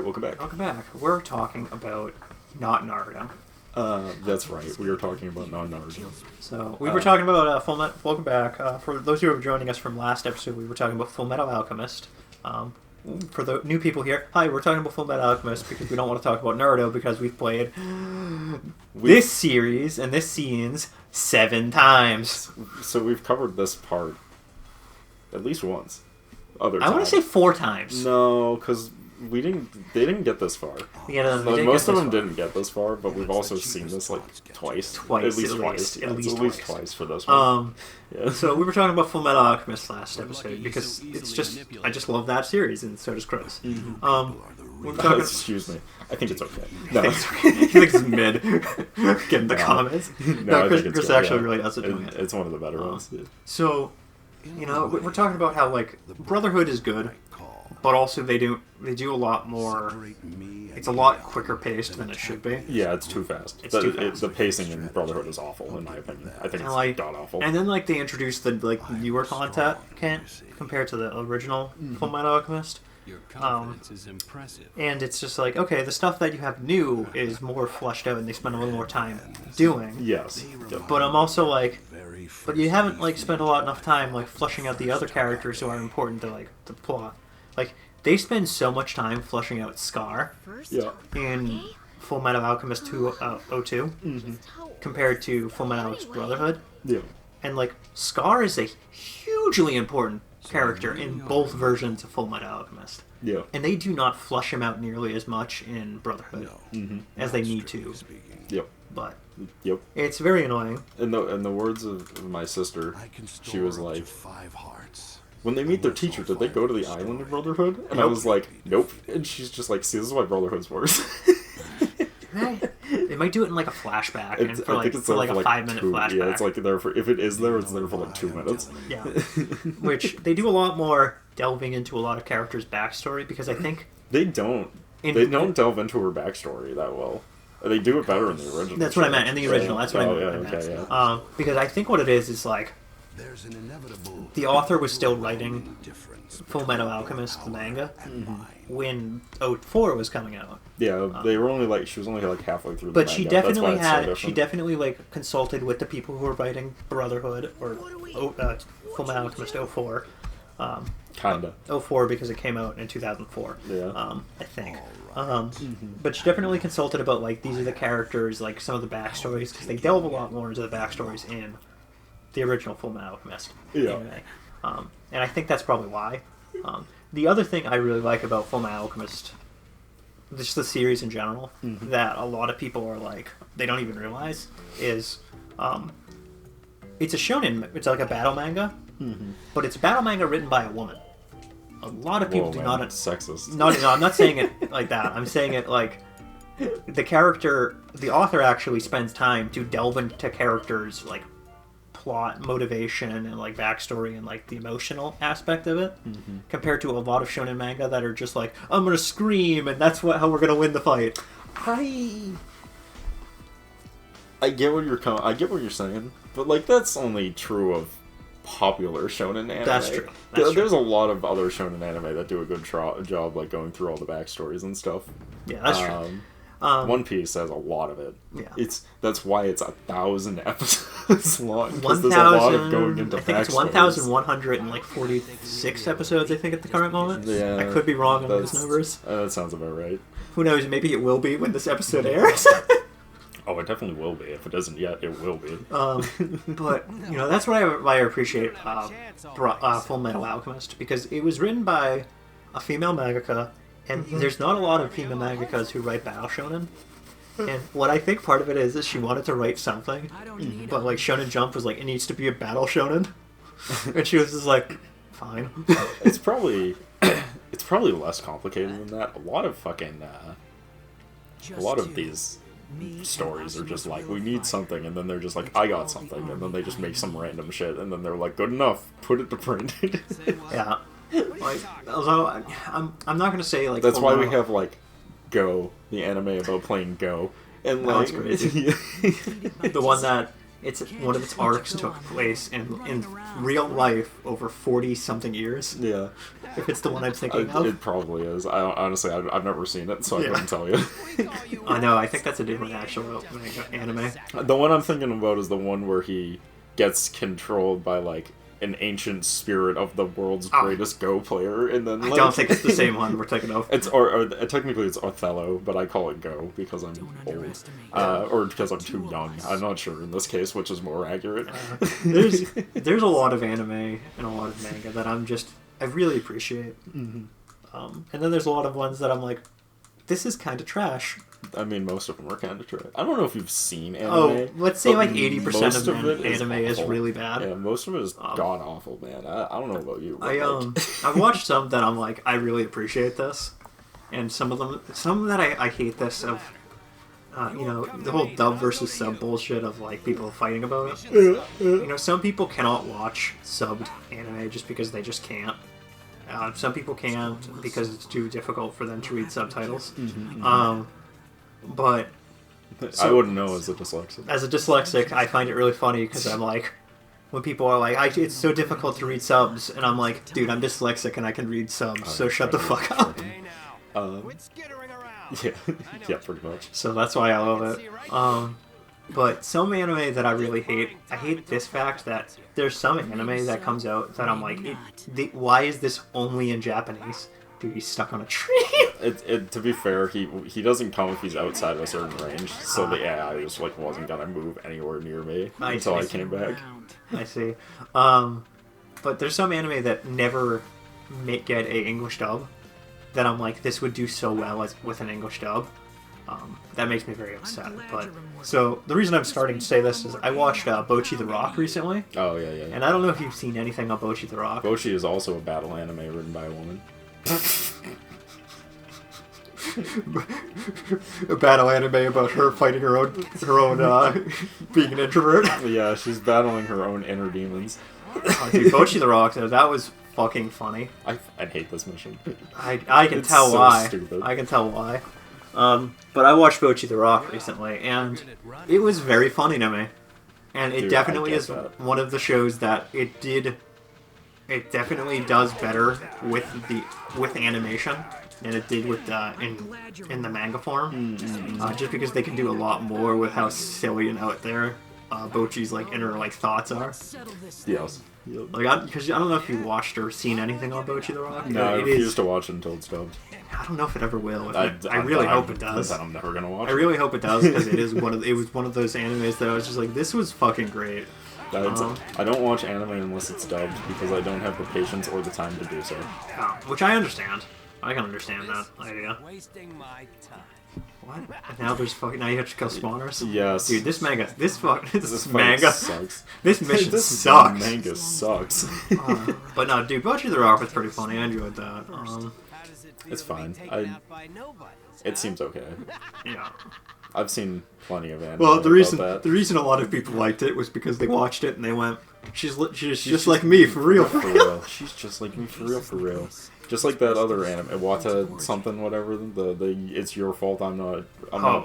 welcome back. Welcome back. We're talking about not Naruto. That's right. We were talking about non-Naruto. So, we were talking about Fullmetal... Welcome back. For those who are joining us from last episode, we were talking about Fullmetal Alchemist. For the new people here, hi, we're talking about Fullmetal Alchemist because we don't want to talk about Naruto because we've played this series and this scenes 7 times. So we've covered this part at least once. I want to say 4 times. No, because they didn't get this far. Yeah, most of them didn't get this far, but we've also seen this like twice. At least twice. At least twice for this one. Yeah. So we were talking about Fullmetal Alchemist last episode because it's just I just love that series, and so does Chris. Mm-hmm. Excuse me. I think it's okay. No, he thinks it's mid. Get in the comments. No, Chris actually really does it. It's one of the better ones. Yeah. So, we're talking about how like Brotherhood is good, but also they do a lot more. It's a lot quicker paced than it should be. Yeah, it's too fast. The pacing in Brotherhood is awful, in my opinion. I think it's god awful. And then they introduced the newer content compared to the original Fullmetal Alchemist. Your confidence is impressive. And it's just like, okay, the stuff that you have new is more fleshed out, and they spend a little more time doing. Yes. But I'm also like, but you haven't spent enough time fleshing out the other characters who are important to the plot. They spend so much time fleshing out Scar in Fullmetal Alchemist 202 compared to Fullmetal Alchemist Brotherhood. Yeah. And Scar is a hugely important character in both versions of Fullmetal Alchemist. Yeah. And they do not flush him out nearly as much in Brotherhood as they need to. Yep. But it's very annoying. In the words of my sister, she was like, when they meet their teacher, did they go to the island of Brotherhood? And I was like, nope. And she's just like, see, this is why Brotherhood's worse. They might do it in a flashback, and for a 5-minute flashback. Yeah, it's there for, if it is there, it's there for 2 minutes. Yeah. Which, they do a lot more delving into a lot of characters' backstory, because I think... They don't delve into her backstory that well. They do it better in the original. That's what I meant, in the original, that's what I meant. Okay. Because I think what it is the author was still writing Fullmetal Alchemist, the manga, when 04 was coming out. Yeah, they were she was only halfway through the but manga. she definitely consulted with the people who were writing Brotherhood, or Fullmetal Alchemist 04. Kinda. 04 because it came out in 2004. Yeah. I think. But she definitely consulted about these are the characters, some of the backstories, because they delve a lot more into the backstories in the original Fullmetal Alchemist anime. And I think that's probably why. The other thing I really like about Fullmetal Alchemist, just the series in general, that a lot of people are they don't even realize, is it's a shonen, it's like a battle manga, but it's a battle manga written by a woman. A lot of people do not... Sexist. No, I'm not saying it like that. I'm saying it the author actually spends time to delve into characters, plot, motivation, and backstory, and the emotional aspect of it, compared to a lot of shonen manga that are just I'm gonna scream and that's how we're gonna win the fight. I get what you're saying, but that's only true of popular shonen anime. That's true. There's a lot of other shonen anime that do a good job going through all the backstories and stuff. Yeah, that's true. One Piece has a lot lot of it. Yeah. That's why it's 1,000 episodes long. Because there's a lot of going into backstories. I think it's 1,146 episodes, I think, at the current moment. Yeah. I could be wrong on those numbers. That sounds about right. Who knows, maybe it will be when this episode airs. Oh, it definitely will be. If it isn't yet, it will be. But, that's why I appreciate Fullmetal Alchemist, because it was written by a female mangaka, and there's not a lot of female mangakas who write battle shonen. And what I think part of it is she wanted to write something, but Shonen Jump was it needs to be a battle shonen. And she was just fine. It's probably less complicated than that. A lot of these stories are just we need something, and then they're just I got something, and then they just make some random shit, and then they're good enough, put it to print. Yeah. Although I'm not gonna say that's why we have Go, the anime about playing Go, and it's crazy. The one that it's one of its arcs took place in real life over 40-something years. Yeah. If it's the one I'm thinking of. It probably is. Honestly, I've never seen it, so I couldn't tell you. I know, I think that's a different actual anime. The one I'm thinking about is the one where he gets controlled by, like, an ancient spirit of the world's greatest Go player, and then, like, I don't think it's the same one we're thinking of. It's or technically it's Othello, but I call it Go because I'm old, or because I'm too young. I'm not sure in this case which is more accurate. There's a lot of anime and a lot of manga that I really appreciate. Mm-hmm. And then there's a lot of ones that I'm like, this is kind of trash. I mean, most of them are kind of trash. I don't know if you've seen anime. Oh, let's say like 80% of anime is really bad. Yeah, most of it is god awful, man. I don't know about you. I've watched some that I'm like, I really appreciate this, and some that I hate this of, the whole dub versus sub bullshit of like people fighting about it. Some people cannot watch subbed anime just because they just can't. Some people can't because it's too difficult for them to read subtitles. But I wouldn't know as a dyslexic. As a dyslexic, I find it really funny because I'm like, when people are like, it's so difficult to read subs, and I'm like, dude, I'm dyslexic and I can read subs, so shut the fuck up. Yeah, pretty much. So that's why I love it. But some anime that I really hate, I hate this fact that there's some anime that comes out that I'm like, why is this only in Japanese? Dude, he's stuck on a tree. To be fair, he doesn't come if he's outside of a certain range, so the AI just like wasn't gonna move anywhere near me until I came back. I see. But there's some anime that never get a English dub that I'm like, this would do so well with an English dub. That makes me very upset. But so the reason I'm starting to say this is I watched Bocchi the Rock recently. Oh yeah. And I don't know if you've seen anything on Bocchi the Rock. Bocchi is also a battle anime written by a woman. A battle anime about her fighting her own being an introvert. Yeah, she's battling her own inner demons. Dude, Bocchi the Rock though, that was fucking funny. I hate this mission. I can tell so why. Stupid. I can tell why. But I watched Bocchi the Rock recently, and it was very funny to me. And it definitely is one of the shows that it definitely does better with animation than it did with in the manga form. Just because they can do a lot more with how silly and out there Bocchi's like inner like thoughts are. Yes. Like, because I don't know if you watched or seen anything on Bocchi the Rock. No, I refuse to watch it until it's dubbed. I don't know if it ever will. I really hope it does. I'm never gonna watch it. I really hope it does because it was one of those animes that I was just like, this was fucking great. I don't watch anime unless it's dubbed because I don't have the patience or the time to do so. Which I understand. I can understand that idea. Wasting my time. What? Now you have to kill spawners? Yes. Dude, this manga manga sucks. This mission sucks. Manga sucks. But no, dude, Bocchi the Rock was pretty funny. I enjoyed that. It's fine. It seems okay. Yeah. I've seen plenty of anime. Well, the reason a lot of people liked it was because they watched it and they went, she's just like me for real. She's just like me for real. Just like that other anime, Wata something whatever. The it's your fault I'm not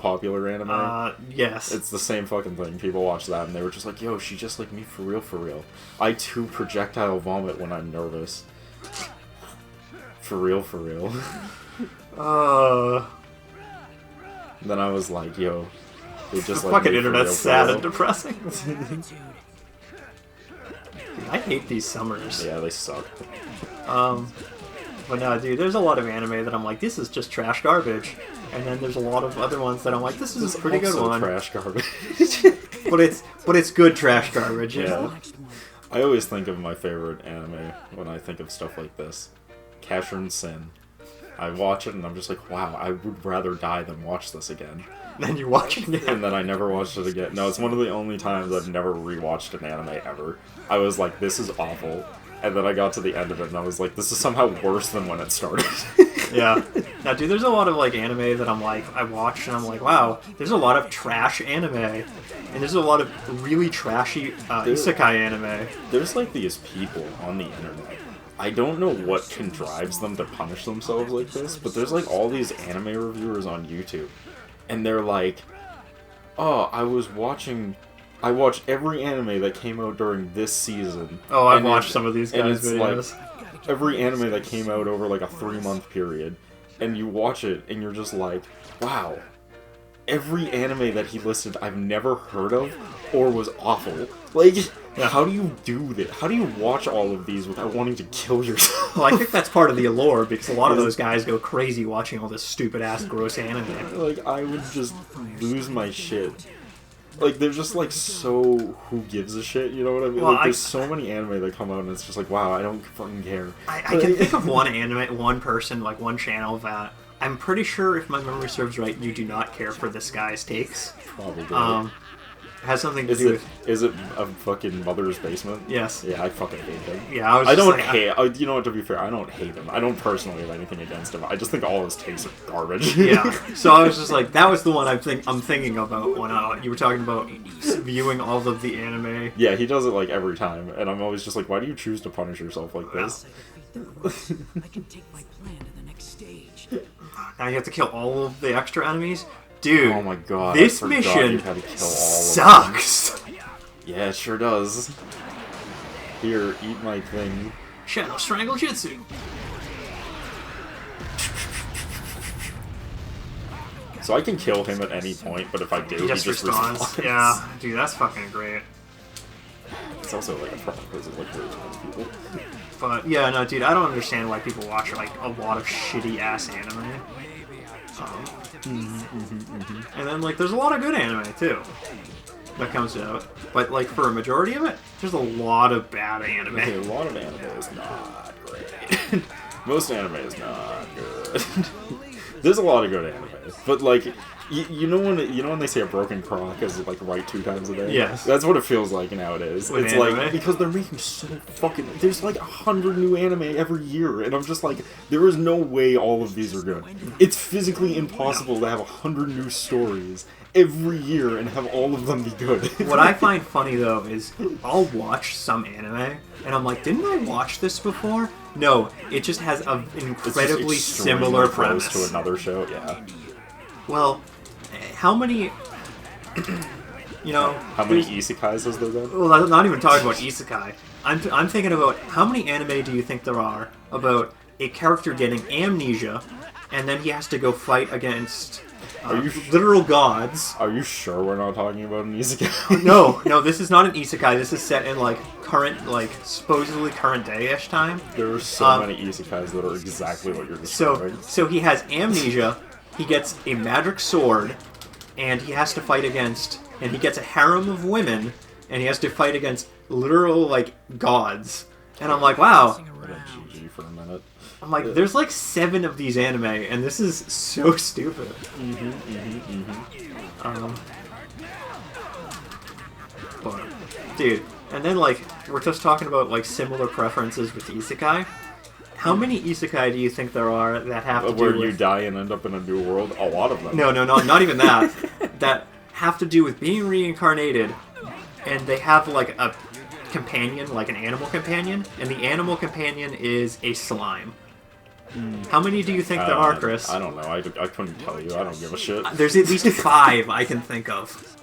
popular anime. Yes. It's the same fucking thing. People watch that and they were just like, yo, she's just like me for real. I too projectile vomit when I'm nervous. For real. Then I was like, yo, they just the like fucking me internet's for real. sad and depressing. I hate these summers. Yeah, they suck. But no, dude, there's a lot of anime that I'm like, this is just trash garbage. And then there's a lot of other ones that I'm like, this is a pretty good one. Trash garbage. but it's good trash garbage. Yeah. I always think of my favorite anime when I think of stuff like this. Casshern Sin. I watch it and I'm just like, wow, I would rather die than watch this again. Then you watch it again. And then I never watched it again. No, it's one of the only times I've never rewatched an anime ever. I was like, this is awful. And then I got to the end of it and I was like, this is somehow worse than when it started. Yeah. Now, dude, there's a lot of, like, anime that I'm like, I watch and I'm like, wow, there's a lot of trash anime. And there's a lot of really trashy isekai anime. There's, like, these people on the internet. I don't know what drives them to punish themselves like this, but there's, like, all these anime reviewers on YouTube. And they're like, oh, I was watching I watch every anime that came out during this season. Oh, I've watched some of these guys' videos. Like, every anime that came out over like a 3-month period, and you watch it, and you're just like, wow. Every anime that he listed I've never heard of or was awful. Like, how do you do that? How do you watch all of these without wanting to kill yourself? Well, I think that's part of the allure, because a lot of those guys go crazy watching all this stupid-ass gross anime. Like, I would just lose my shit. Like, they're just, like, so who gives a shit, you know what I mean? Well, like, there's so many anime that come out, and it's just like, wow, I don't fucking care. I can think of one anime, one person, like, one channel that I'm pretty sure, if my memory serves right, you do not care for this guy's takes. Probably. Has something to do with... Is it a fucking Mother's Basement? Yes. Yeah, I fucking hate him. Yeah, I don't hate... You know what, to be fair, I don't hate him. I don't personally have anything against him. I just think all his takes are garbage. Yeah. So I was just like, that was the one I'm thinking about when you were talking about viewing all of the anime. Yeah, he does it, like, every time. And I'm always just like, why do you choose to punish yourself like this? I can take my plan to the next stage. Now you have to kill all of the extra enemies? Dude, oh my god, this mission had to kill all sucks! of them. Yeah, it sure does. Here, eat my thing. Shadow Strangle Jutsu. So I can kill him at any point, but if I do, he just responds. Yeah, dude, that's fucking great. It's also like a problem because of like really people. But yeah, no, dude, I don't understand why people watch like a lot of shitty ass anime. And then like there's a lot of good anime too that comes out, but like for a majority of it, there's a lot of bad anime. Okay, a lot of anime is not great. Most anime is not good. There's a lot of good anime, but like. You know when they say a broken clock is like right 2 times a day? Yes. That's what it feels like nowadays. With it's anime? like because they're making so fucking there's like 100 new anime every year, and I'm just like, there is no way all of these are good. It's physically impossible to have 100 new stories every year and have all of them be good. What I find funny though is I'll watch some anime and I'm like, didn't I watch this before? No, it just has an incredibly similar premise to another show. Yeah. Well, how many, how many isekais has there been? Well, I'm not even talking about isekai. I'm thinking about how many anime do you think there are about a character getting amnesia, and then he has to go fight against literal gods. Are you sure we're not talking about an isekai? No, this is not an isekai. This is set in like current, like supposedly current day-ish time. There are so many isekais that are exactly what you're describing. So he has amnesia. He gets a magic sword, and he has to fight against, and he gets a harem of women, and he has to fight against literal, like, gods. And I'm like, wow. GG for a minute. I'm like, there's like 7 of these anime, and this is so stupid. But, dude, and then, like, we're just talking about, like, similar preferences with isekai. How many isekai do you think there are that have to do with... Where you die and end up in a new world? A lot of them. No, not even that. That have to do with being reincarnated, and they have, like, a companion, like an animal companion, and the animal companion is a slime. How many do you think there are, Chris? I don't know. I couldn't tell you. I don't give a shit. There's at least 5 I can think of.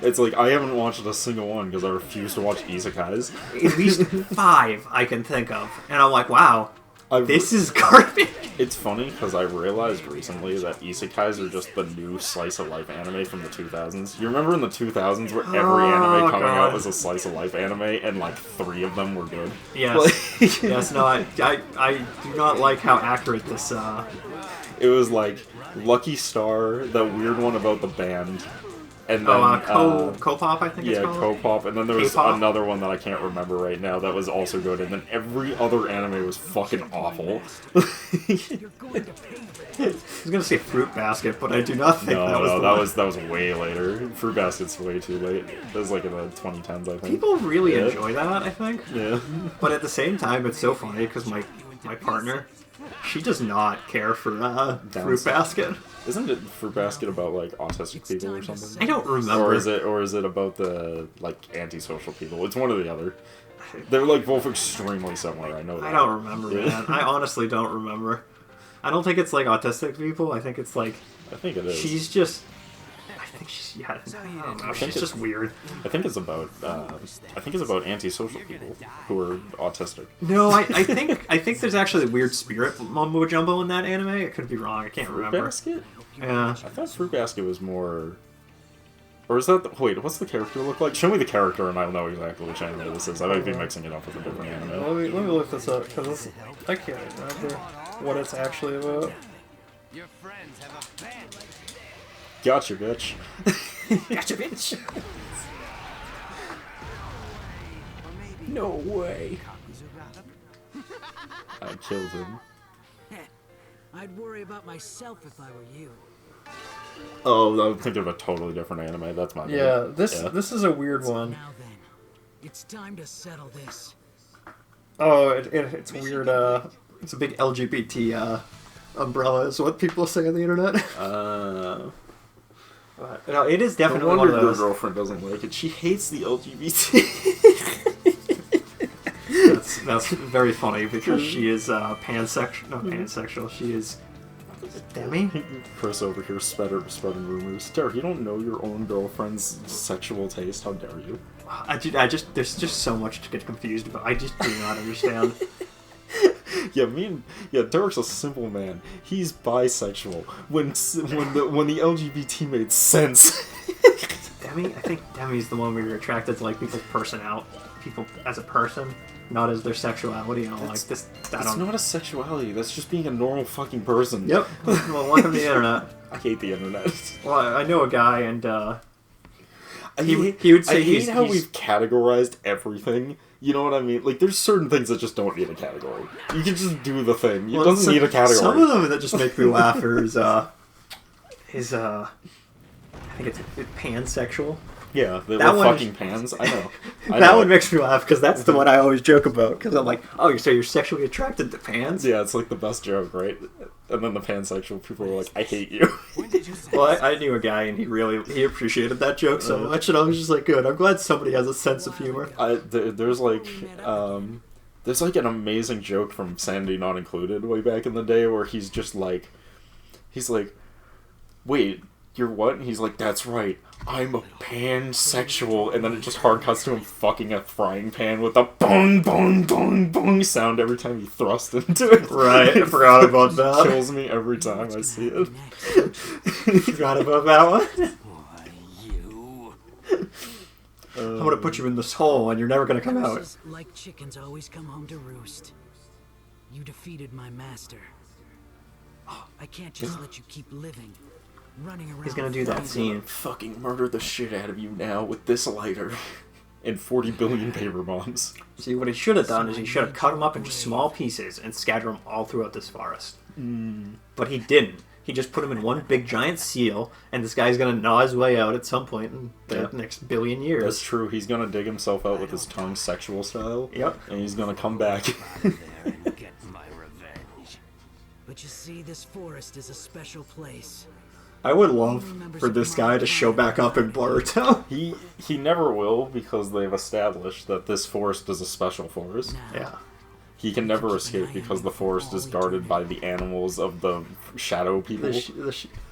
It's like, I haven't watched a single one because I refuse to watch isekais. At least 5 I can think of. And I'm like, wow. This is garbage. It's funny because I realized recently that isekais are just the new slice of life anime from the 2000s. You remember in the 2000s where every anime coming out was a slice of life anime, and like 3 of them were good. Yes. Yes. No, I do not like how accurate this. It was like Lucky Star, that weird one about the band. And then, K-pop, I think it's called? Yeah, K-pop. And then there was K-pop? another one that I can't remember right now that was also good. And then every other anime was fucking awful. I was gonna say Fruit Basket, but I do not think that was way later. Fruit Basket's way too late. That was like in the 2010s, I think. People really enjoy that, I think. Yeah. But at the same time, it's so funny because my partner, she does not care for Fruit Basket. Isn't it Fruit Basket about like autistic people or something? I don't remember. Or is it about the like antisocial people? It's one or the other. They're like both extremely similar. I know that. I don't remember, man. I honestly don't remember. I don't think it's like autistic people. I think it's like. I think it is. She's just. I think she's I don't know. She's just weird. I think it's about antisocial people who are autistic. No, I think there's actually weird spirit mumbo jumbo in that anime. I could be wrong. I can't remember. Basket? Yeah. I thought Fruit Basket was more. Or is that wait? What's the character look like? Show me the character, and I'll know exactly which anime this is. I might be mixing it up with a different anime. Let me look this up because I can't remember what it's actually about. Your friends have a bad Gotcha, bitch. Gotcha, bitch. No way. I killed him. I'd worry about myself if I were you. Oh, I'm thinking of a totally different anime. That's my bad. Yeah, this is a weird one. Now then, it's time to settle this. Oh, it's weird. It's a big LGBT umbrella, is what people say on the internet. No, it is No definitely one wonder of your those. girlfriend doesn't like it. She hates the LGBT. That's very funny because she is pansexual. Not pansexual. She is demi. Chris over here spreading rumors. Derek, you don't know your own girlfriend's sexual taste. How dare you? I just there's just so much to get confused about. I just do not understand. Derek's a simple man. He's bisexual. When the LGBT made sense. Demi, I think Demi's the one where you're attracted to like people's personality, people as a person, not as their sexuality. And all like this. That's not a sexuality. That's just being a normal fucking person. Yep. Well, welcome to the internet. I hate the internet. Well, I know a guy, and he would say I hate he's how we've categorized everything. You know what I mean? Like, there's certain things that just don't need a category. You can just do the thing. It doesn't need a category. Some of them that just make me laugh is I think it's pansexual. Yeah, the That one fucking pans. I know. That one makes me laugh because that's the one I always joke about. Because I'm like, oh, so you're sexually attracted to pans? Yeah, it's like the best joke, right? And then the pansexual people are like, I hate you. Well, I knew a guy and he appreciated that joke so much, and I was just like, good. I'm glad somebody has a sense of humor. There's like an amazing joke from Sanity Not Included way back in the day where he's like, wait, you're what? And he's like, that's right, I'm a pansexual, and then it just hard cuts to him fucking a frying pan with a bong bong bong bong sound every time he thrusts into it. Right, I forgot about that. It kills me every time I see it. Forgot about that one. Why, you. I'm gonna put you in this hole and you're never gonna come out. Horses, like chickens, always come home to roost. You defeated my master. I can't just let you keep living, running around. He's gonna do that scene. Fucking murder the shit out of you now with this lighter. And 40 billion paper bombs. See, what he should have done is he should have cut them up into small pieces and scattered them all throughout this forest. But he didn't. He just put them in one big giant seal, and this guy's gonna gnaw his way out at some point in the next billion years. That's true. He's gonna dig himself out with his tongue sexual style. Yep. And he's gonna come back. There and get my revenge. But you see, this forest is a special place. I would love for this guy to show back up in Boruto. He never will, because they've established that this forest is a special forest. Yeah. He can never escape because the forest is guarded by the animals of the shadow people.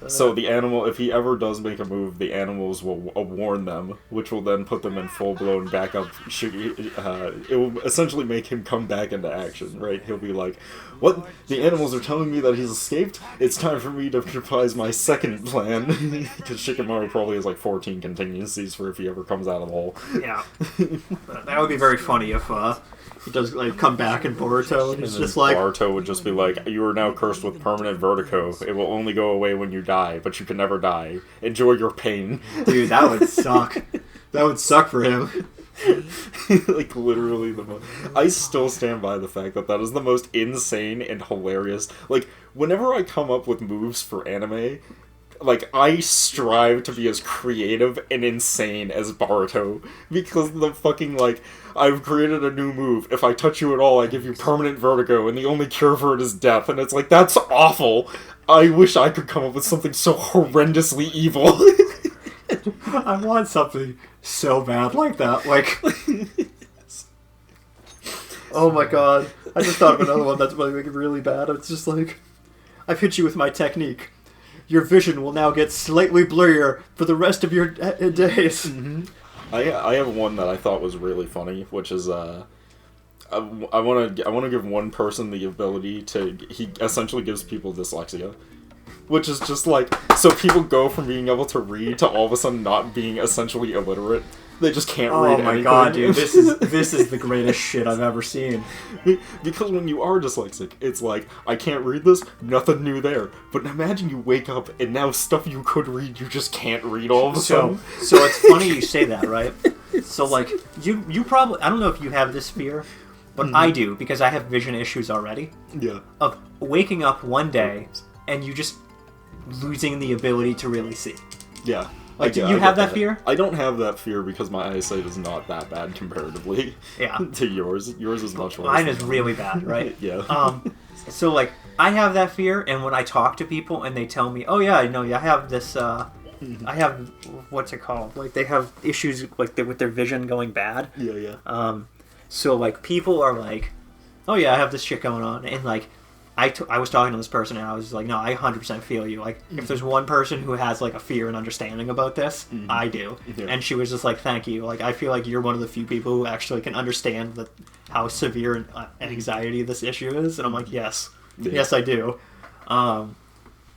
So the animal, if he ever does make a move, the animals will warn them, which will then put them in full-blown backup. It will essentially make him come back into action, right? He'll be like, what? The animals are telling me that he's escaped? It's time for me to devise my second plan. Because Shikamaru probably has like 14 contingencies for if he ever comes out of the hole. Yeah. That would be very funny if he does like come back in Boruto and he's just like... Naruto would just be like, you are now cursed with permanent vertigo. It will only go away when you die, but you can never die. Enjoy your pain. Dude, that would suck. That would suck for him. Like, literally I still stand by the fact that is the most insane and hilarious. Like, whenever I come up with moves for anime, like, I strive to be as creative and insane as Boruto. Because the fucking, like, I've created a new move. If I touch you at all, I give you permanent vertigo, and the only cure for it is death. And it's like, that's awful. I wish I could come up with something so horrendously evil. I want something so bad like that. Like, oh my god. I just thought of another one that's really bad. It's just like, I've hit you with my technique. your vision will now get slightly blurrier for the rest of your days. Mm-hmm. I have one that I thought was really funny, which is I want to give one person the ability to. He essentially gives people dyslexia, which is just like, so people go from being able to read to all of a sudden not being essentially illiterate. They just can't read anything. Oh my god, dude, this is the greatest shit I've ever seen. Because when you are dyslexic, it's like, I can't read this, nothing new there. But imagine you wake up and now stuff you could read, you just can't read all of a sudden. So it's funny you say that, right? So like, you probably, I don't know if you have this fear, but I do, because I have vision issues already. Yeah. Of waking up one day and you just losing the ability to really see. Yeah. Like, do you have that fear? I don't have that fear because my eyesight is not that bad comparatively to yours. Yours is much worse. Mine is really bad, right? Yeah. So, like, I have that fear, and when I talk to people and they tell me, oh, yeah, I have this, I have, what's it called? Like, they have issues, like, with their vision going bad. Yeah. So, like, people are like, oh, yeah, I have this shit going on, and, like, I was talking to this person and I was like, no, I 100% feel you. Like, if there's one person who has, like, a fear and understanding about this, I do. Yeah. And she was just like, thank you. Like, I feel like you're one of the few people who actually can understand how severe an anxiety this issue is. And I'm like, yes. Yeah. Yes, I do.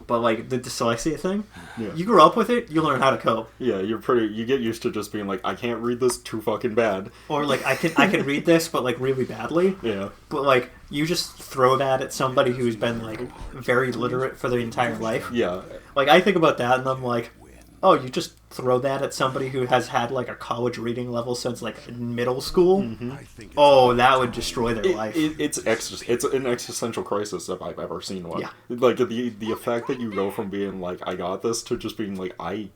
But, like, the dyslexia thing, you grow up with it, you learn how to cope. Yeah, you get used to just being like, I can't read this too fucking bad. Or, like, I can read this, but, like, really badly. Yeah. But, like, you just throw that at somebody who's been, like, very literate for their entire life. Yeah. Like, I think about that, and I'm like, oh, you just throw that at somebody who has had, like, a college reading level since, like, middle school? Mm-hmm. Oh, that would destroy their life. It's an existential crisis if I've ever seen one. Yeah. Like, the effect that you go from being like, I got this, to just being like, I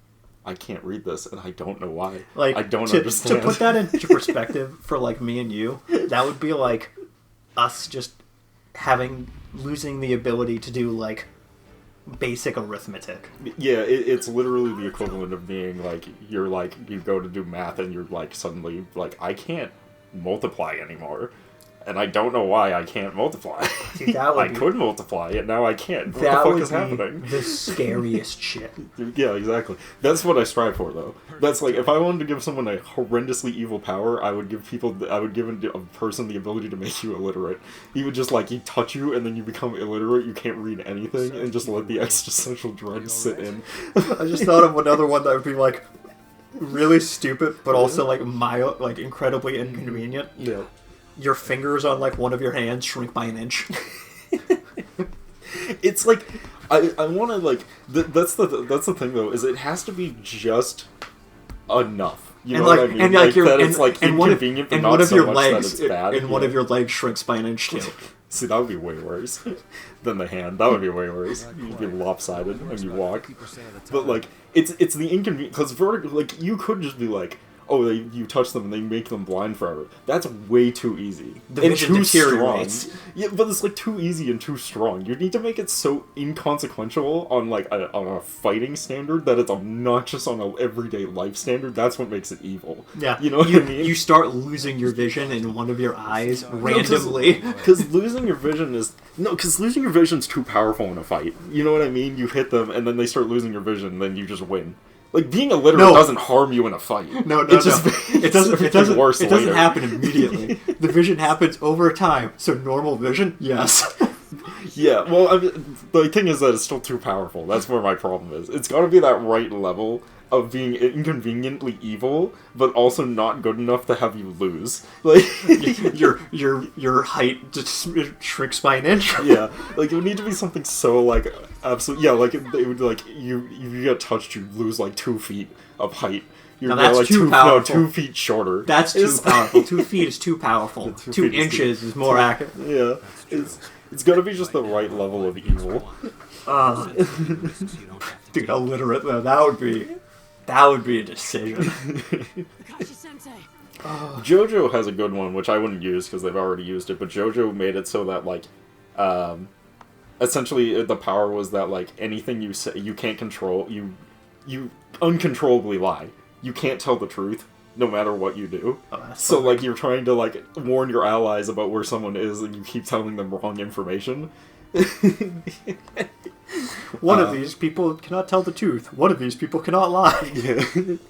can't read this, and I don't know why. Like, I don't understand. To put that into perspective for, like, me and you, that would be like us just losing the ability to do, like, basic arithmetic. Yeah, it's literally the equivalent of being like, you go to do math and you're like, suddenly like, I can't multiply anymore, and I don't know why I can't multiply. Dude, I could multiply and now I can't. What the fuck is happening? The scariest shit. Yeah, exactly. That's what I strive for, though. That's like, if I wanted to give someone a horrendously evil power, I would give a person the ability to make you illiterate. He would just, like, he'd touch you and then you become illiterate, you can't read anything, and just let the existential dread sit in. I just thought of another one that would be, like, really stupid, but also, like, mild, like, incredibly inconvenient. Yeah. Your fingers on, like, one of your hands shrink by an inch. It's like, I want to, like, that's the thing, though, is it has to be just enough. You know what I mean? And, like, it's, like, inconvenient, but not so much that it's bad. And one of your legs shrinks by an inch, too. See, that would be way worse than the hand. That would be way worse. You'd be lopsided when you walk. But, like, it's the inconvenience, because vertical, like, you could just be like, oh, you touch them and they make them blind forever. That's way too easy. The vision deteriorates. Yeah, but it's like too easy and too strong. You need to make it so inconsequential on like on a fighting standard that it's obnoxious on an everyday life standard. That's what makes it evil. Yeah, you know what I mean? You start losing your vision in one of your eyes randomly. Because losing your vision is too powerful in a fight. You know what I mean? You hit them and then they start losing your vision, then you just win. Like, being illiterate doesn't harm you in a fight. It doesn't happen immediately. The vision happens over time. So normal vision, yes. Yeah, well, the thing is that it's still too powerful. That's where my problem is. It's got to be that right level of being inconveniently evil, but also not good enough to have you lose. Like, your height just shrinks by an inch. Yeah, like, it would need to be something so, like, absolute. Yeah, like, it would be like, you get touched, you lose like 2 feet of height. You're that's like too powerful. 2 feet shorter. That's too powerful. 2 feet is too powerful. 2 inches is more accurate. Yeah, it's got to be just the right level of evil. Dude, illiterate though, that would be a decision. JoJo has a good one, which I wouldn't use because they've already used it, but JoJo made it so that, like, essentially the power was that, like, anything you say, you can't control, you uncontrollably lie. You can't tell the truth, no matter what you do. So, like, you're trying to, like, warn your allies about where someone is, and you keep telling them wrong information. One of these people cannot tell the truth. One of these people cannot lie. Yeah.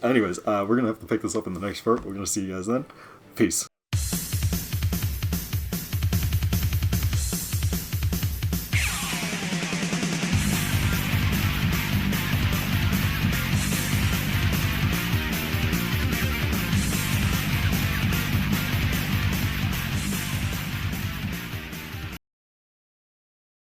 Anyways, we're going to have to pick this up in the next part. We're going to see you guys then. Peace.